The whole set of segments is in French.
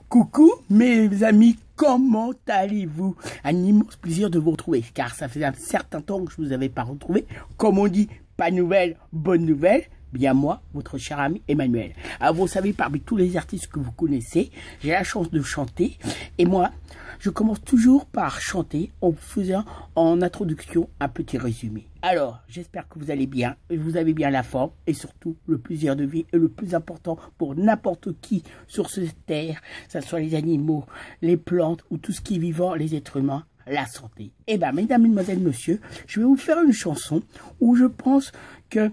Coucou mes amis, comment allez-vous? Un immense plaisir de vous retrouver, car ça faisait un certain temps que je ne vous avais pas retrouvé. Comme on dit, pas de nouvelles, bonne nouvelle. Bien moi, votre cher ami Emmanuel. Alors vous savez, parmi tous les artistes que vous connaissez, j'ai la chance de chanter. Et moi, je commence toujours par chanter en faisant en introduction un petit résumé. Alors, j'espère que vous allez bien, vous avez bien la forme et surtout le plaisir de vie est le plus important pour n'importe qui sur cette terre, que ce soit les animaux, les plantes ou tout ce qui est vivant, les êtres humains, la santé. Eh bien, mesdames, mesdemoiselles, messieurs, je vais vous faire une chanson où je pense que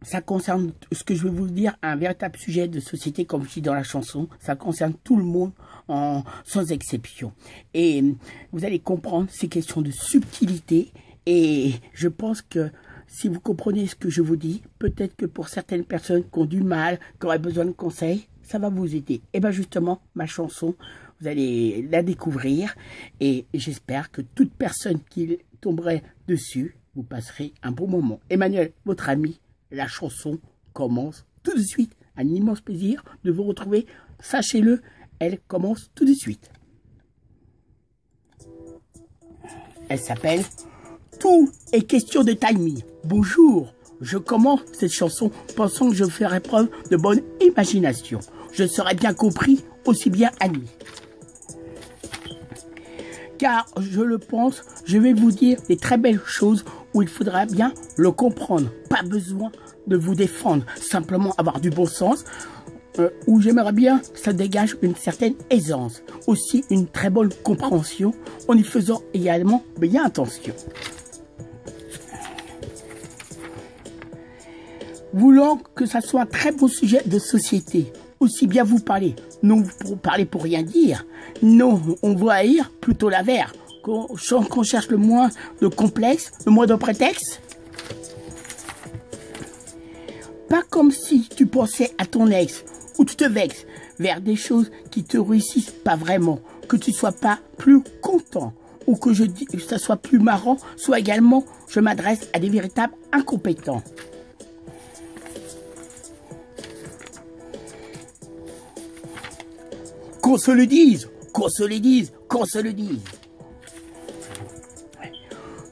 ça concerne, ce que je vais vous dire, un véritable sujet de société, comme je dis dans la chanson. Ça concerne tout le monde, sans exception. Et vous allez comprendre ces questions de subtilité. Et je pense que si vous comprenez ce que je vous dis, peut-être que pour certaines personnes qui ont du mal, qui auraient besoin de conseils, ça va vous aider. Et bien justement, ma chanson, vous allez la découvrir. Et j'espère que toute personne qui tomberait dessus, vous passerez un bon moment. Emmanuel, votre ami, la chanson commence tout de suite. Un immense plaisir de vous retrouver. Sachez-le, elle commence tout de suite. Elle s'appelle « Tout est question de timing ». Bonjour, je commence cette chanson pensant que je ferai preuve de bonne imagination. Je serai bien compris, aussi bien admis. Car je le pense, je vais vous dire des très belles choses où il faudra bien le comprendre. Pas besoin de vous défendre, simplement avoir du bon sens, où j'aimerais bien que ça dégage une certaine aisance. Aussi une très bonne compréhension, en y faisant également bien attention. Voulant que ça soit un très bon sujet de société, aussi bien vous parler, non vous parlez pour rien dire, non on va haïr plutôt la verre, qu'on cherche le moins de complexe, le moins de prétexte. Pas comme si tu pensais à ton ex, ou tu te vexes vers des choses qui te réussissent pas vraiment, que tu sois pas plus content, ou que ça soit plus marrant, soit également je m'adresse à des véritables incompétents. Qu'on se le dise, qu'on se le dise, qu'on se le dise.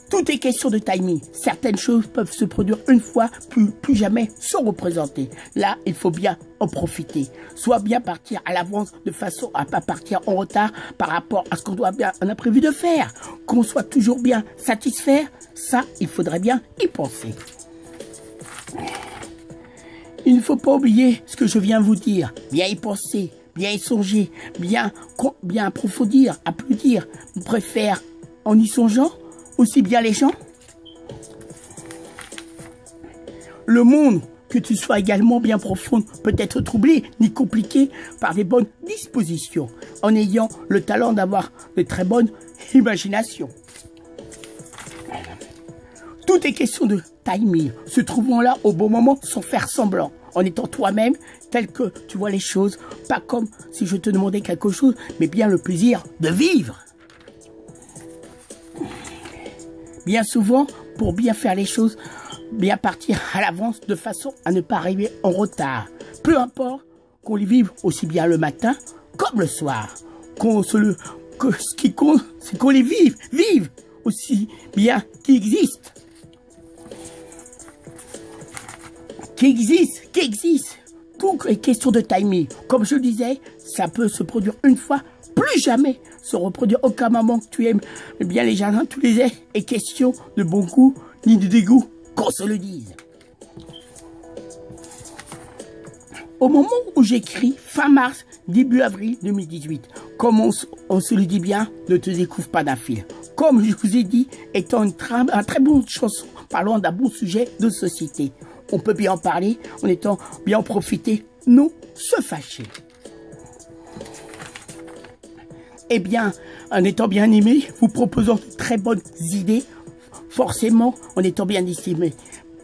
Tout est question de timing. Certaines choses peuvent se produire une fois, plus jamais se représenter. Là, il faut bien en profiter. Soit bien partir à l'avance de façon à ne pas partir en retard par rapport à ce qu'on on a prévu de faire. Qu'on soit toujours bien satisfait, ça, il faudrait bien y penser. Il ne faut pas oublier ce que je viens vous dire. Bien y penser, bien y songer, bien approfondir, applaudir. On préfère en y songeant aussi bien les gens. Le monde, que tu sois également bien profonde, peut être troublé ni compliqué par des bonnes dispositions, en ayant le talent d'avoir de très bonnes imaginations. Tout est question de timing, se trouvant là au bon moment sans faire semblant, en étant toi-même tel que tu vois les choses, pas comme si je te demandais quelque chose, mais bien le plaisir de vivre. Bien souvent, pour bien faire les choses, bien partir à l'avance de façon à ne pas arriver en retard. Peu importe qu'on les vive aussi bien le matin comme le soir. Ce qui compte, c'est qu'on les vive aussi bien qu'ils existent. Qui existe. Tout est question de timing. Comme je le disais, ça peut se produire une fois, plus jamais se reproduire aucun moment que tu aimes bien les jardins, tous les airs, et question de bon goût, ni de dégoût, qu'on se le dise. Au moment où j'écris, fin mars, début avril 2018, comme on se le dit bien, ne te découvre pas d'un fil. Comme je vous ai dit, étant une très bonne chanson, parlant d'un bon sujet de société. On peut bien en parler, en étant bien en profiter, non se fâcher. Eh bien, en étant bien aimé, vous proposant de très bonnes idées, forcément, en étant bien estimé,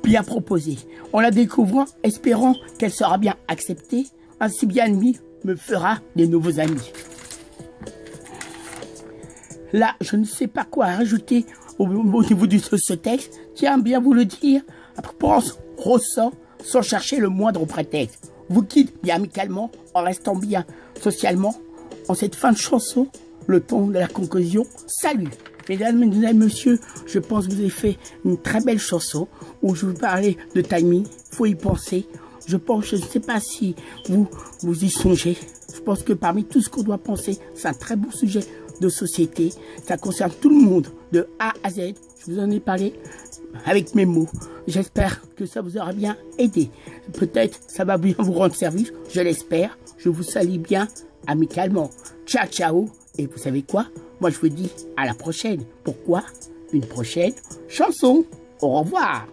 bien proposé. En la découvrant, espérant qu'elle sera bien acceptée, ainsi bien aimé me fera des nouveaux amis. Là, je ne sais pas quoi rajouter au niveau de ce texte. Tiens, bien vous le dire, pense, ressent, sans chercher le moindre prétexte. Vous quitte bien amicalement, en restant bien socialement, en cette fin de chanson, le temps de la conclusion. Salut! Mesdames et messieurs, je pense que vous avez fait une très belle chanson où je vous parlais de timing, faut y penser. Je pense, je ne sais pas si vous y songez. Je pense que parmi tout ce qu'on doit penser, c'est un très bon sujet de société. Ça concerne tout le monde, de A à Z. Je vous en ai parlé avec mes mots. J'espère que ça vous aura bien aidé. Peut-être ça va bien vous rendre service, je l'espère. Je vous salue bien amicalement. Ciao, ciao. Et vous savez quoi? Moi, je vous dis à la prochaine. Pourquoi? Une prochaine chanson. Au revoir.